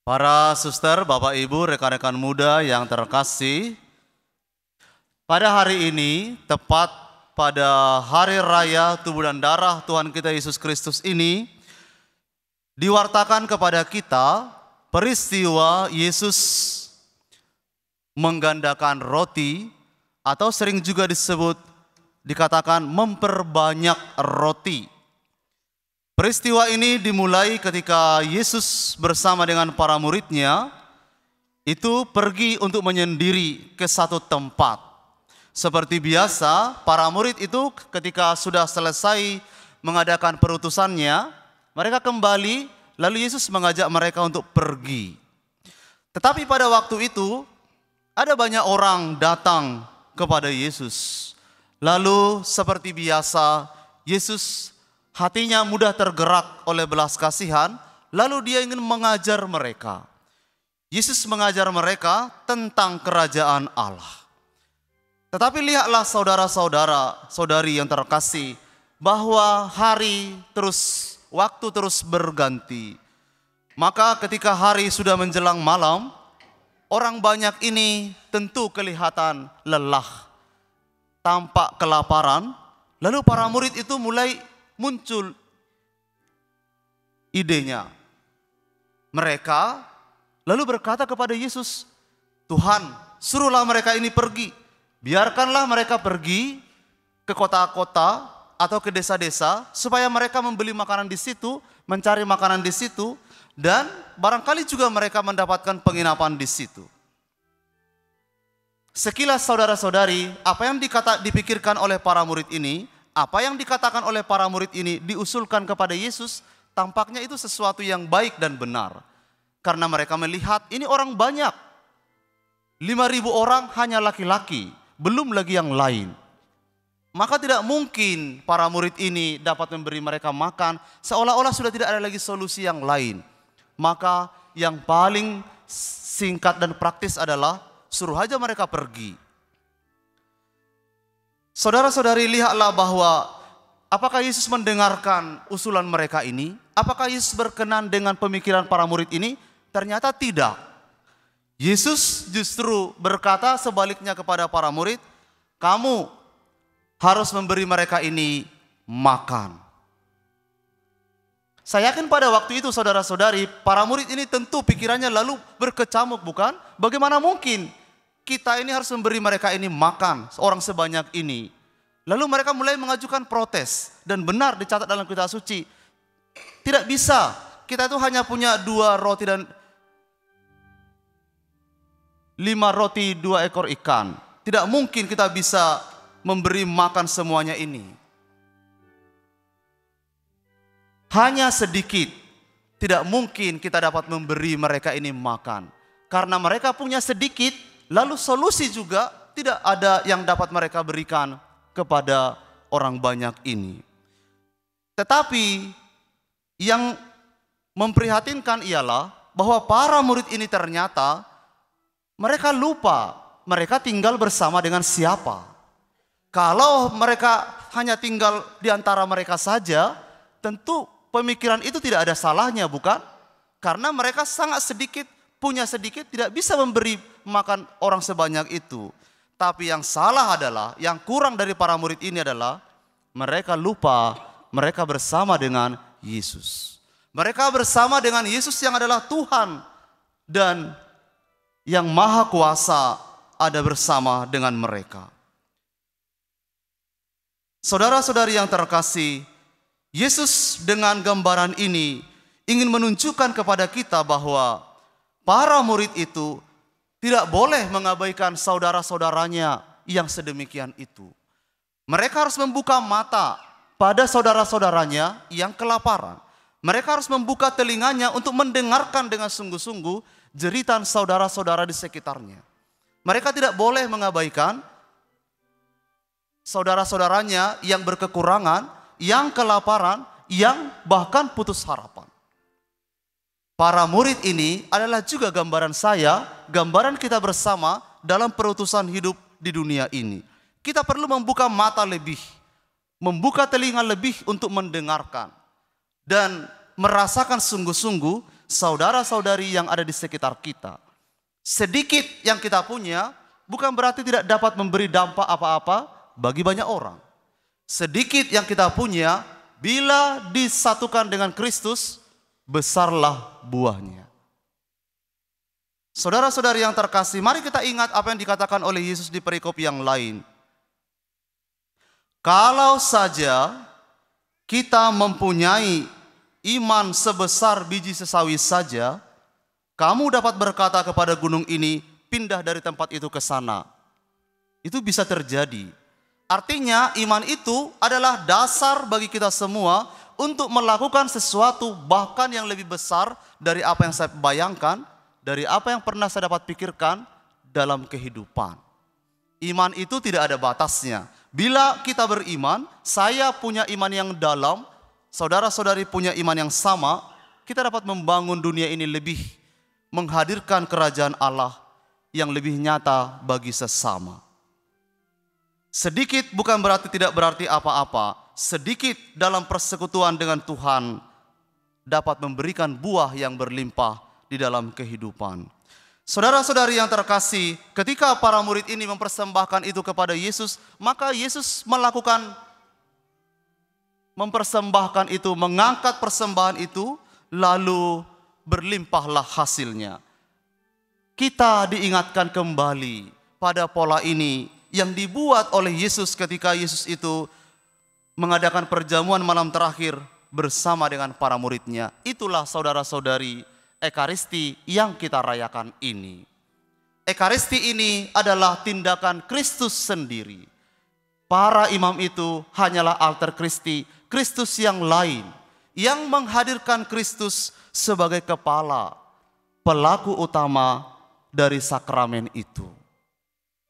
Para suster, Bapak Ibu, rekan-rekan muda yang terkasih, pada hari ini, tepat pada hari raya tubuh dan darah Tuhan kita Yesus Kristus ini, diwartakan kepada kita peristiwa Yesus menggandakan roti, atau sering juga dikatakan memperbanyak roti. Peristiwa ini dimulai ketika Yesus bersama dengan para muridnya itu pergi untuk menyendiri ke satu tempat. Seperti biasa, para murid itu ketika sudah selesai mengadakan perutusannya, mereka kembali, lalu Yesus mengajak mereka untuk pergi. Tetapi pada waktu itu, ada banyak orang datang kepada Yesus. Lalu seperti biasa, Yesus hatinya mudah tergerak oleh belas kasihan, lalu dia ingin mengajar mereka. Yesus mengajar mereka tentang kerajaan Allah. Tetapi lihatlah saudara-saudara, saudari yang terkasih, bahwa waktu terus berganti. Maka ketika hari sudah menjelang malam, orang banyak ini tentu kelihatan lelah, tampak kelaparan. Lalu para murid itu mulai muncul idenya. Mereka lalu berkata kepada Yesus, "Tuhan, suruhlah mereka ini pergi. Biarkanlah mereka pergi ke kota-kota atau ke desa-desa supaya mereka membeli makanan di situ, mencari makanan di situ, dan barangkali juga mereka mendapatkan penginapan di situ." Sekilas saudara-saudari, apa yang dipikirkan oleh para murid ini, apa yang dikatakan oleh para murid ini diusulkan kepada Yesus, tampaknya itu sesuatu yang baik dan benar. Karena mereka melihat ini orang banyak. 5.000 orang hanya laki-laki, belum lagi yang lain. Maka tidak mungkin para murid ini dapat memberi mereka makan, seolah-olah sudah tidak ada lagi solusi yang lain. Maka yang paling singkat dan praktis adalah suruh aja mereka pergi. Saudara-saudari, lihatlah bahwa apakah Yesus mendengarkan usulan mereka ini? Apakah Yesus berkenan dengan pemikiran para murid ini? Ternyata tidak. Yesus justru berkata sebaliknya kepada para murid, "Kamu harus memberi mereka ini makan." Saya yakin pada waktu itu saudara-saudari, para murid ini tentu pikirannya lalu berkecamuk, bukan? Bagaimana mungkin kita ini harus memberi mereka ini makan, orang sebanyak ini. Lalu mereka mulai mengajukan protes, dan benar dicatat dalam kitab suci. Tidak bisa, kita itu hanya punya 2 roti dan 5 roti 2 ekor ikan. Tidak mungkin kita bisa memberi makan semuanya ini. Hanya sedikit, tidak mungkin kita dapat memberi mereka ini makan. Karena mereka punya sedikit, lalu solusi juga tidak ada yang dapat mereka berikan kepada orang banyak ini. Tetapi yang memprihatinkan ialah bahwa para murid ini ternyata mereka lupa mereka tinggal bersama dengan siapa. Kalau mereka hanya tinggal di antara mereka saja, tentu pemikiran itu tidak ada salahnya, bukan? Karena mereka sangat sedikit, punya sedikit, tidak bisa memberi makan orang sebanyak itu. Tapi yang salah adalah, yang kurang dari para murid ini adalah mereka lupa mereka bersama dengan Yesus. Mereka bersama dengan Yesus yang adalah Tuhan dan yang Maha Kuasa ada bersama dengan mereka. Saudara-saudari yang terkasih, Yesus dengan gambaran ini ingin menunjukkan kepada kita bahwa para murid itu tidak boleh mengabaikan saudara-saudaranya yang sedemikian itu. Mereka harus membuka mata pada saudara-saudaranya yang kelaparan. Mereka harus membuka telinganya untuk mendengarkan dengan sungguh-sungguh jeritan saudara-saudara di sekitarnya. Mereka tidak boleh mengabaikan saudara-saudaranya yang berkekurangan, yang kelaparan, yang bahkan putus harapan. Para murid ini adalah juga gambaran saya, gambaran kita bersama dalam perutusan hidup di dunia ini. Kita perlu membuka mata lebih, membuka telinga lebih untuk mendengarkan dan merasakan sungguh-sungguh saudara-saudari yang ada di sekitar kita. Sedikit yang kita punya bukan berarti tidak dapat memberi dampak apa-apa bagi banyak orang. Sedikit yang kita punya, bila disatukan dengan Kristus, besarlah buahnya. Saudara-saudari yang terkasih, mari kita ingat apa yang dikatakan oleh Yesus di perikop yang lain. Kalau saja kita mempunyai iman sebesar biji sesawi saja, kamu dapat berkata kepada gunung ini, pindah dari tempat itu ke sana. Itu bisa terjadi. Artinya iman itu adalah dasar bagi kita semua untuk melakukan sesuatu bahkan yang lebih besar dari apa yang saya bayangkan, dari apa yang pernah saya dapat pikirkan dalam kehidupan. Iman itu tidak ada batasnya. Bila kita beriman, saya punya iman yang dalam, saudara-saudari punya iman yang sama, kita dapat membangun dunia ini lebih, menghadirkan kerajaan Allah yang lebih nyata bagi sesama. Sedikit bukan berarti tidak berarti apa-apa. Sedikit dalam persekutuan dengan Tuhan dapat memberikan buah yang berlimpah di dalam kehidupan. Saudara-saudari yang terkasih, ketika para murid ini mempersembahkan itu kepada Yesus, maka Yesus mempersembahkan itu, mengangkat persembahan itu, lalu berlimpahlah hasilnya. Kita diingatkan kembali pada pola ini yang dibuat oleh Yesus ketika Yesus itu mengadakan perjamuan malam terakhir bersama dengan para muridnya. Itulah saudara-saudari Ekaristi yang kita rayakan ini. Ekaristi ini adalah tindakan Kristus sendiri. Para imam itu hanyalah alter Kristi, Kristus yang lain, yang menghadirkan Kristus sebagai kepala, pelaku utama dari sakramen itu.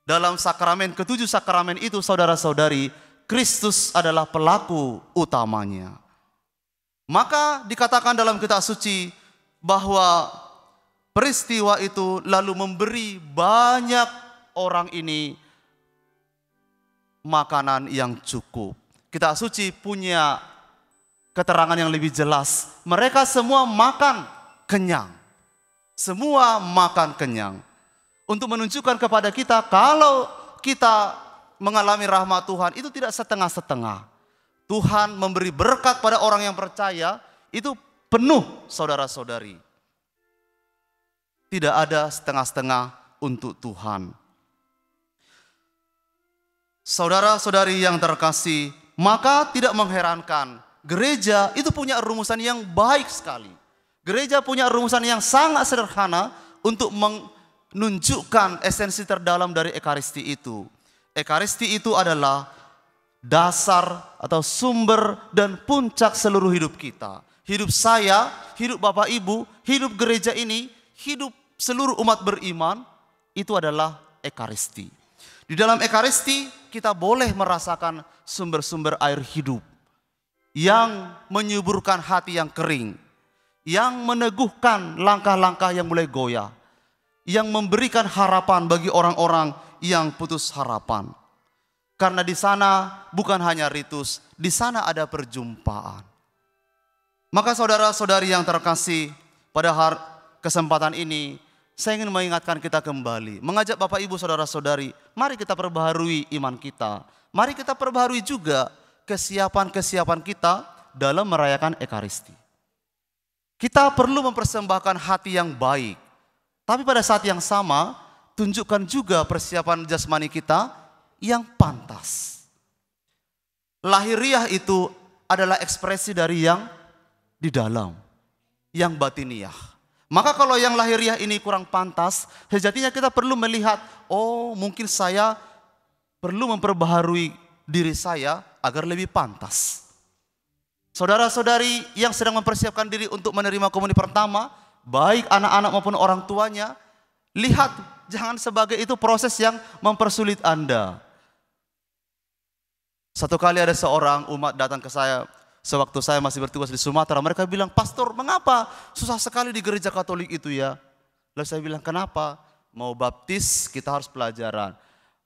Dalam sakramen, ketujuh sakramen itu saudara-saudari, Kristus adalah pelaku utamanya. Maka dikatakan dalam kitab suci bahwa peristiwa itu lalu memberi banyak orang ini makanan yang cukup. Kitab suci punya keterangan yang lebih jelas. Mereka semua makan kenyang. Semua makan kenyang. Untuk menunjukkan kepada kita kalau kita mengalami rahmat Tuhan itu tidak setengah-setengah. Tuhan memberi berkat pada orang yang percaya itu penuh saudara-saudari. Tidak ada setengah-setengah untuk Tuhan. Saudara-saudari yang terkasih, maka tidak mengherankan gereja itu punya rumusan yang baik sekali. Gereja punya rumusan yang sangat sederhana untuk menunjukkan esensi terdalam dari Ekaristi itu. Ekaristi itu adalah dasar atau sumber dan puncak seluruh hidup kita. Hidup saya, hidup Bapak Ibu, hidup gereja ini, hidup seluruh umat beriman, itu adalah Ekaristi. Di dalam Ekaristi kita boleh merasakan sumber-sumber air hidup yang menyuburkan hati yang kering, yang meneguhkan langkah-langkah yang mulai goyah, yang memberikan harapan bagi orang-orang yang putus harapan. Karena di sana bukan hanya ritus, di sana ada perjumpaan. Maka saudara-saudari yang terkasih, pada kesempatan ini saya ingin mengingatkan kita kembali, mengajak Bapak Ibu saudara-saudari, mari kita perbaharui iman kita. Mari kita perbaharui juga kesiapan-kesiapan kita dalam merayakan Ekaristi. Kita perlu mempersembahkan hati yang baik, tapi pada saat yang sama tunjukkan juga persiapan jasmani kita yang pantas. Lahiriah itu adalah ekspresi dari yang di dalam, yang batiniah. Maka kalau yang lahiriah ini kurang pantas, sejatinya kita perlu melihat, oh mungkin saya perlu memperbaharui diri saya agar lebih pantas. Saudara-saudari yang sedang mempersiapkan diri untuk menerima komuni pertama, baik anak-anak maupun orang tuanya, lihat jangan sebagai itu proses yang mempersulit Anda. Satu kali ada seorang umat datang ke saya, sewaktu saya masih bertugas di Sumatera, mereka bilang, "Pastor, mengapa susah sekali di gereja Katolik itu ya?" Lalu saya bilang, "Kenapa? Mau baptis kita harus pelajaran.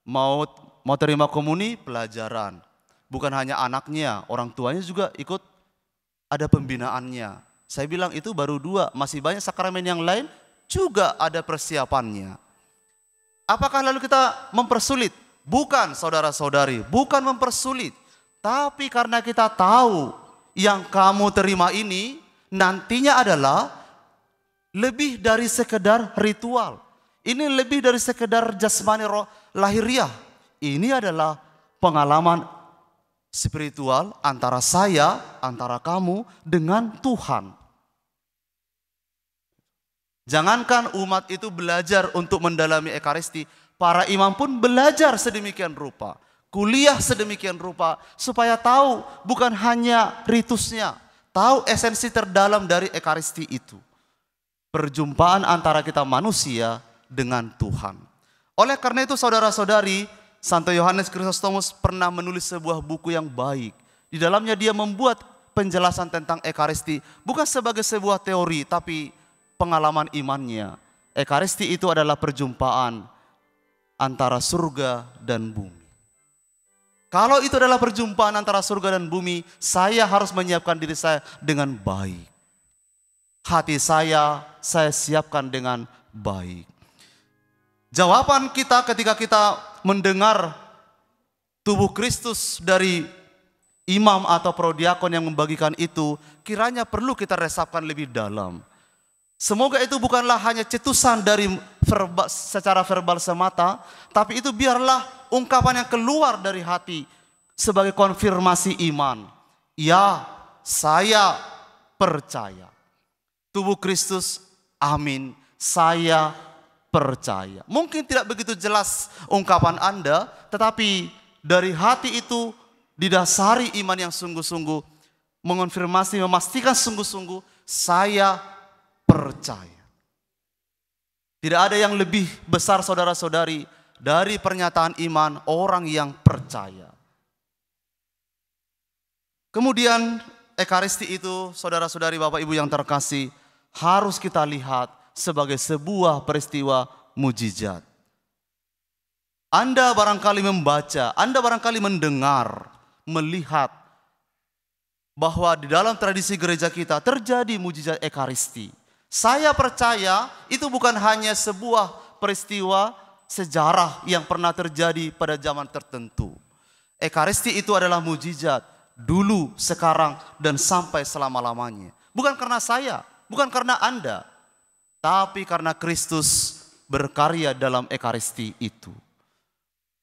Mau terima komuni pelajaran. Bukan hanya anaknya, orang tuanya juga ikut ada pembinaannya. Saya bilang itu baru 2, masih banyak sakramen yang lain juga ada persiapannya. Apakah lalu kita mempersulit? Bukan saudara-saudari, bukan mempersulit. Tapi karena kita tahu yang kamu terima ini nantinya adalah lebih dari sekedar ritual. Ini lebih dari sekedar jasmani lahiriah. Ini adalah pengalaman spiritual antara saya, antara kamu dengan Tuhan. Jangankan umat itu belajar untuk mendalami Ekaristi, para imam pun belajar sedemikian rupa, kuliah sedemikian rupa, supaya tahu bukan hanya ritusnya, tahu esensi terdalam dari Ekaristi itu. Perjumpaan antara kita manusia dengan Tuhan. Oleh karena itu saudara-saudari, Santo Yohanes Chrysostomus pernah menulis sebuah buku yang baik. Di dalamnya dia membuat penjelasan tentang Ekaristi, bukan sebagai sebuah teori, tapi pengalaman imannya. Ekaristi itu adalah perjumpaan antara surga dan bumi. Kalau itu adalah perjumpaan antara surga dan bumi, saya harus menyiapkan diri saya dengan baik. Hati saya siapkan dengan baik. Jawaban kita ketika kita mendengar tubuh Kristus dari imam atau prodiakon yang membagikan itu, kiranya perlu kita resapkan lebih dalam. Semoga itu bukanlah hanya cetusan dari secara verbal semata, tapi itu biarlah ungkapan yang keluar dari hati sebagai konfirmasi iman. Ya, saya percaya. Tubuh Kristus, amin, saya percaya. Mungkin tidak begitu jelas ungkapan Anda, tetapi dari hati itu didasari iman yang sungguh-sungguh, mengonfirmasi, memastikan sungguh-sungguh, saya percaya. Tidak ada yang lebih besar saudara-saudari dari pernyataan iman orang yang percaya. Kemudian Ekaristi itu saudara-saudari Bapak Ibu yang terkasih harus kita lihat sebagai sebuah peristiwa mujizat. Anda barangkali membaca, Anda barangkali mendengar, melihat bahwa di dalam tradisi gereja kita terjadi mujizat Ekaristi. Saya percaya itu bukan hanya sebuah peristiwa sejarah yang pernah terjadi pada zaman tertentu. Ekaristi itu adalah mujizat dulu, sekarang, dan sampai selama-lamanya. Bukan karena saya, bukan karena Anda, tapi karena Kristus berkarya dalam Ekaristi itu.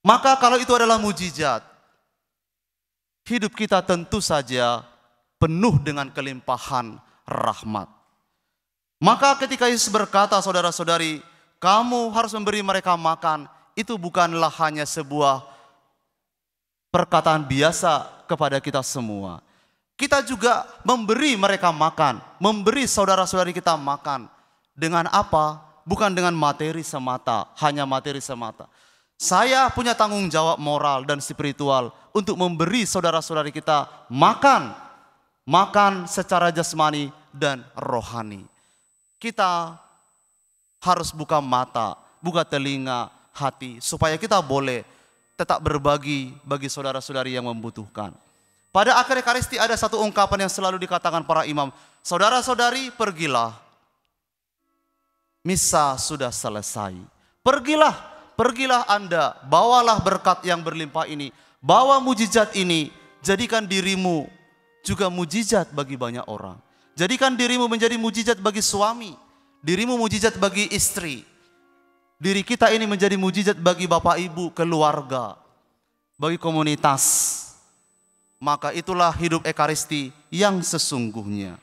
Maka kalau itu adalah mujizat, hidup kita tentu saja penuh dengan kelimpahan rahmat. Maka ketika Yesus berkata, saudara-saudari, kamu harus memberi mereka makan, itu bukanlah hanya sebuah perkataan biasa kepada kita semua. Kita juga memberi mereka makan, memberi saudara-saudari kita makan. Dengan apa? Bukan dengan materi semata, hanya materi semata. Saya punya tanggung jawab moral dan spiritual untuk memberi saudara-saudari kita makan. Makan secara jasmani dan rohani. Kita harus buka mata, buka telinga, hati, supaya kita boleh tetap berbagi bagi saudara-saudari yang membutuhkan. Pada akhir Ekaristi ada satu ungkapan yang selalu dikatakan para imam, saudara-saudari pergilah, misa sudah selesai. Pergilah Anda, bawalah berkat yang berlimpah ini, bawa mujizat ini, jadikan dirimu juga mujizat bagi banyak orang. Jadikan dirimu menjadi mujizat bagi suami, dirimu mujizat bagi istri. Diri kita ini menjadi mujizat bagi bapak ibu, keluarga, bagi komunitas. Maka itulah hidup Ekaristi yang sesungguhnya.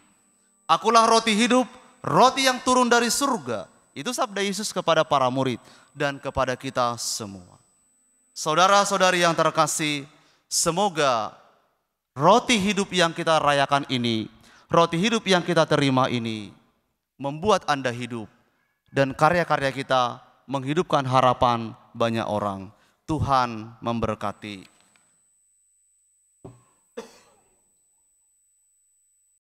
Akulah roti hidup, roti yang turun dari surga. Itu sabda Yesus kepada para murid dan kepada kita semua. Saudara-saudari yang terkasih, semoga roti hidup yang kita rayakan ini, roti hidup yang kita terima ini, membuat Anda hidup. Dan karya-karya kita menghidupkan harapan banyak orang. Tuhan memberkati.